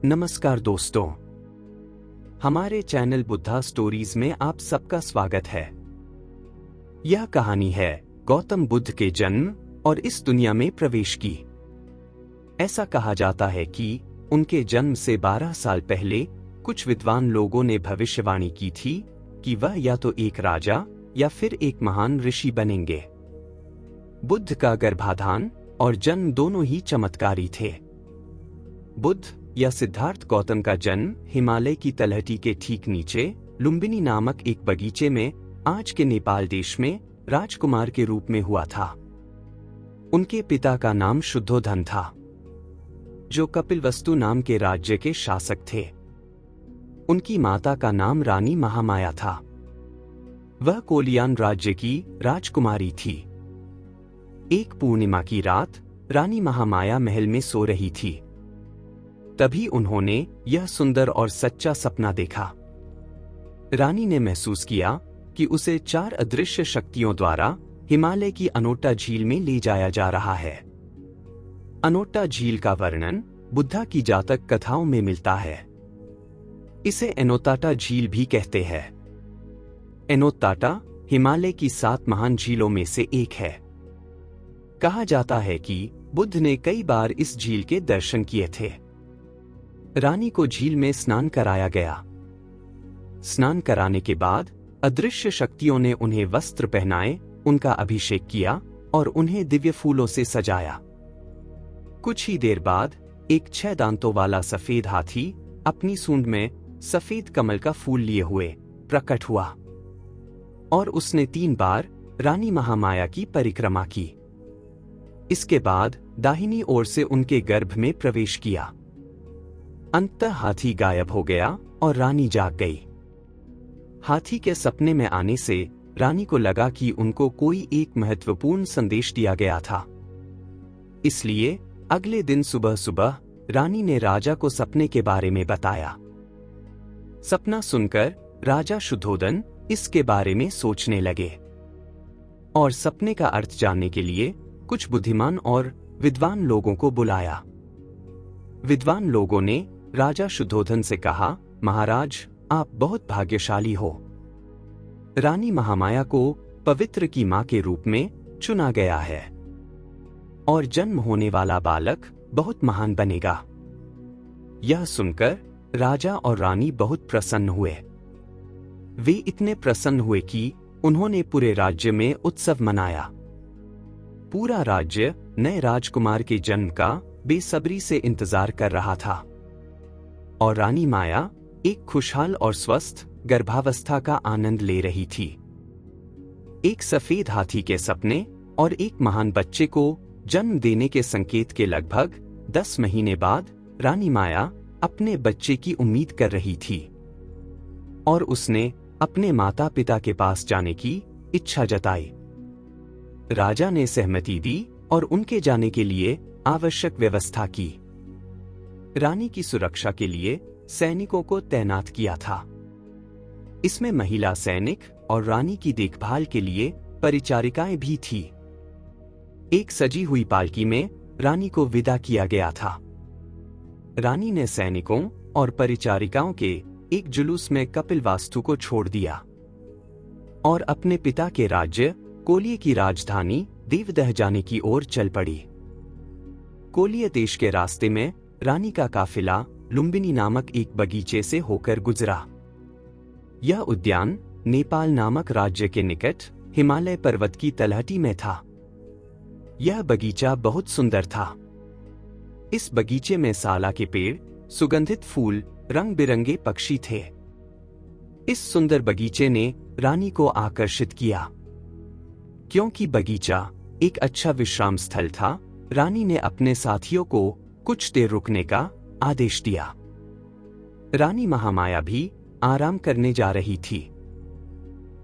नमस्कार दोस्तों, हमारे चैनल बुद्धा स्टोरीज में आप सबका स्वागत है। यह कहानी है गौतम बुद्ध के जन्म और इस दुनिया में प्रवेश की। ऐसा कहा जाता है कि उनके जन्म से 12 साल पहले कुछ विद्वान लोगों ने भविष्यवाणी की थी कि वह या तो एक राजा या फिर एक महान ऋषि बनेंगे। बुद्ध का गर्भाधान और जन्म दोनों ही चमत्कारी थे। बुद्ध या सिद्धार्थ गौतम का जन्म हिमालय की तलहटी के ठीक नीचे लुम्बिनी नामक एक बगीचे में आज के नेपाल देश में राजकुमार के रूप में हुआ था। उनके पिता का नाम शुद्धोधन था, जो कपिलवस्तु नाम के राज्य के शासक थे। उनकी माता का नाम रानी महामाया था। वह कोलियान राज्य की राजकुमारी थी। एक पूर्णिमा की रात रानी महामाया महल में सो रही थी। तभी उन्होंने यह सुंदर और सच्चा सपना देखा। रानी ने महसूस किया कि उसे 4 अदृश्य शक्तियों द्वारा हिमालय की अनोटा झील में ले जाया जा रहा है। अनोटा झील का वर्णन बुद्धा की जातक कथाओं में मिलता है। इसे एनोताटा झील भी कहते हैं। एनोताटा हिमालय की 7 महान झीलों में से एक है। कहा जाता है कि बुद्ध ने कई बार इस झील के दर्शन किए थे। रानी को झील में स्नान कराया गया। स्नान कराने के बाद अदृश्य शक्तियों ने उन्हें वस्त्र पहनाए, उनका अभिषेक किया और उन्हें दिव्य फूलों से सजाया। कुछ ही देर बाद एक 6 दांतों वाला सफेद हाथी अपनी सूंड में सफेद कमल का फूल लिए हुए प्रकट हुआ और उसने 3 बार रानी महामाया की परिक्रमा की। इसके बाद दाहिनी ओर से उनके गर्भ में प्रवेश किया। अंततः हाथी गायब हो गया और रानी जाग गई। हाथी के सपने में आने से रानी को लगा कि उनको कोई एक महत्वपूर्ण संदेश दिया गया था। इसलिए अगले दिन सुबह सुबह रानी ने राजा को सपने के बारे में बताया। सपना सुनकर राजा शुद्धोधन इसके बारे में सोचने लगे और सपने का अर्थ जानने के लिए कुछ बुद्धिमान और विद्वान लोगों को बुलाया। विद्वान लोगों ने राजा शुद्धोधन से कहा, महाराज, आप बहुत भाग्यशाली हो। रानी महामाया को पवित्र की मां के रूप में चुना गया है और जन्म होने वाला बालक बहुत महान बनेगा। यह सुनकर राजा और रानी बहुत प्रसन्न हुए। वे इतने प्रसन्न हुए कि उन्होंने पूरे राज्य में उत्सव मनाया। पूरा राज्य नए राजकुमार के जन्म का बेसब्री से इंतजार कर रहा था और रानी माया एक खुशहाल और स्वस्थ गर्भावस्था का आनंद ले रही थी। एक सफेद हाथी के सपने और एक महान बच्चे को जन्म देने के संकेत के लगभग 10 महीने बाद रानी माया अपने बच्चे की उम्मीद कर रही थी और उसने अपने माता पिता के पास जाने की इच्छा जताई। राजा ने सहमति दी और उनके जाने के लिए आवश्यक व्यवस्था की। रानी की सुरक्षा के लिए सैनिकों को तैनात किया था। इसमें महिला सैनिक और रानी की देखभाल के लिए परिचारिकाएं भी थी। एक सजी हुई पालकी में रानी को विदा किया गया था। रानी ने सैनिकों और परिचारिकाओं के एक जुलूस में कपिलवास्तु को छोड़ दिया और अपने पिता के राज्य कोलिय की राजधानी देवदह जाने की ओर चल पड़ी। कोलिय देश के रास्ते में रानी का काफिला लुम्बिनी नामक एक बगीचे से होकर गुजरा। यह उद्यान नेपाल नामक राज्य के निकट हिमालय पर्वत की तलहटी में था। यह बगीचा बहुत सुंदर था। इस बगीचे में साला के पेड़, सुगंधित फूल, रंग बिरंगे पक्षी थे। इस सुंदर बगीचे ने रानी को आकर्षित किया। क्योंकि बगीचा एक अच्छा विश्राम स्थल था, रानी ने अपने साथियों को कुछ देर रुकने का आदेश दिया। रानी महामाया भी आराम करने जा रही थी।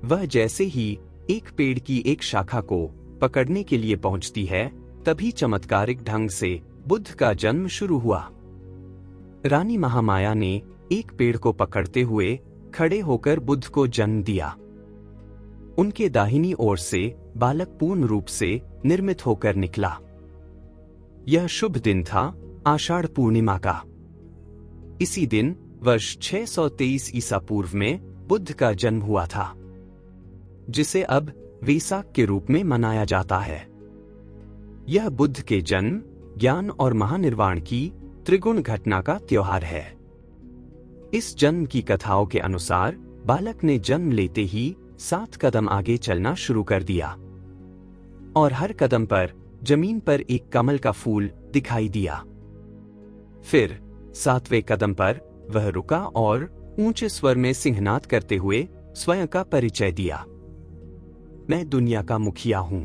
वह जैसे ही एक पेड़ की एक शाखा को पकड़ने के लिए पहुंचती है, तभी चमत्कारिक ढंग से बुद्ध का जन्म शुरू हुआ। रानी महामाया ने एक पेड़ को पकड़ते हुए खड़े होकर बुद्ध को जन्म दिया। उनके दाहिनी ओर से बालक पूर्ण रूप से निर्मित होकर निकला। यह शुभ दिन था, आषाढ़ पूर्णिमा का। इसी दिन वर्ष 623 ईसा पूर्व में बुद्ध का जन्म हुआ था, जिसे अब वेसाक के रूप में मनाया जाता है। यह बुद्ध के जन्म, ज्ञान और महानिर्वाण की त्रिगुण घटना का त्योहार है। इस जन्म की कथाओं के अनुसार बालक ने जन्म लेते ही 7 कदम आगे चलना शुरू कर दिया और हर कदम पर जमीन पर एक कमल का फूल दिखाई दिया। फिर 7वें कदम पर वह रुका और ऊंचे स्वर में सिंहनाद करते हुए स्वयं का परिचय दिया। मैं दुनिया का मुखिया हूं।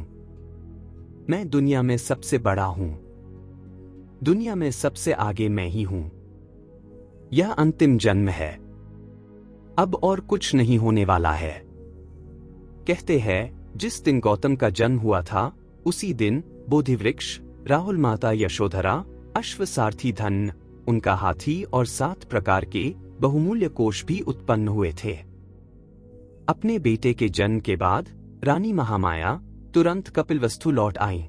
मैं दुनिया में सबसे बड़ा हूं। दुनिया में सबसे आगे मैं ही हूं। यह अंतिम जन्म है। अब और कुछ नहीं होने वाला है। कहते हैं जिस दिन गौतम का जन्म हुआ था उसी दिन बोधिवृक्ष, राहुल माता यशोधरा, अश्वसारथी धन, उनका हाथी और 7 प्रकार के बहुमूल्य कोष भी उत्पन्न हुए थे। अपने बेटे के जन्म के बाद रानी महामाया तुरंत कपिलवस्तु लौट आईं।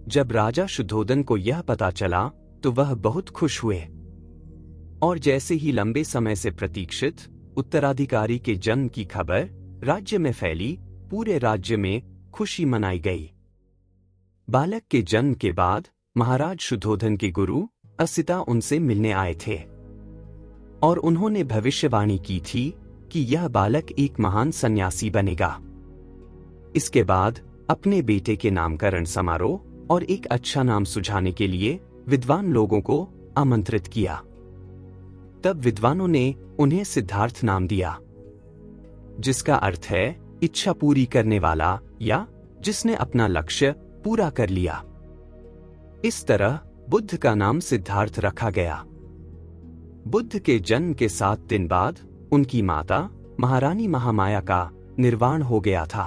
जब राजा शुद्धोधन को यह पता चला तो वह बहुत खुश हुए और जैसे ही लंबे समय से प्रतीक्षित उत्तराधिकारी के जन्म की खबर राज्य में फैली, पूरे राज्य में खुशी मनाई गई। बालक के जन्म के बाद महाराज शुद्धोधन के गुरु असिता उनसे मिलने आए थे और उन्होंने भविष्यवाणी की थी कि यह बालक एक महान सन्यासी बनेगा। इसके बाद अपने बेटे के नामकरण समारोह और एक अच्छा नाम सुझाने के लिए विद्वान लोगों को आमंत्रित किया। तब विद्वानों ने उन्हें सिद्धार्थ नाम दिया, जिसका अर्थ है इच्छा पूरी करने वाला या जिसने अपना लक्ष्य पूरा कर लिया। इस तरह बुद्ध का नाम सिद्धार्थ रखा गया। बुद्ध के जन्म के 7 दिन बाद उनकी माता महारानी महामाया का निर्वाण हो गया था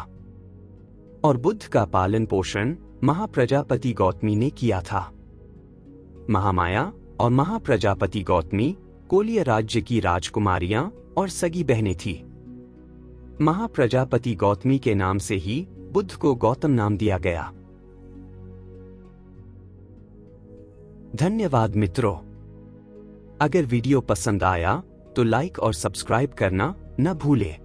और बुद्ध का पालन पोषण महाप्रजापति गौतमी ने किया था। महामाया और महाप्रजापति गौतमी कोलिय राज्य की राजकुमारियां और सगी बहनें थीं। महाप्रजापति गौतमी के नाम से ही बुद्ध को गौतम नाम दिया गया। धन्यवाद मित्रों। अगर वीडियो पसंद आया तो लाइक और सब्सक्राइब करना न भूलें।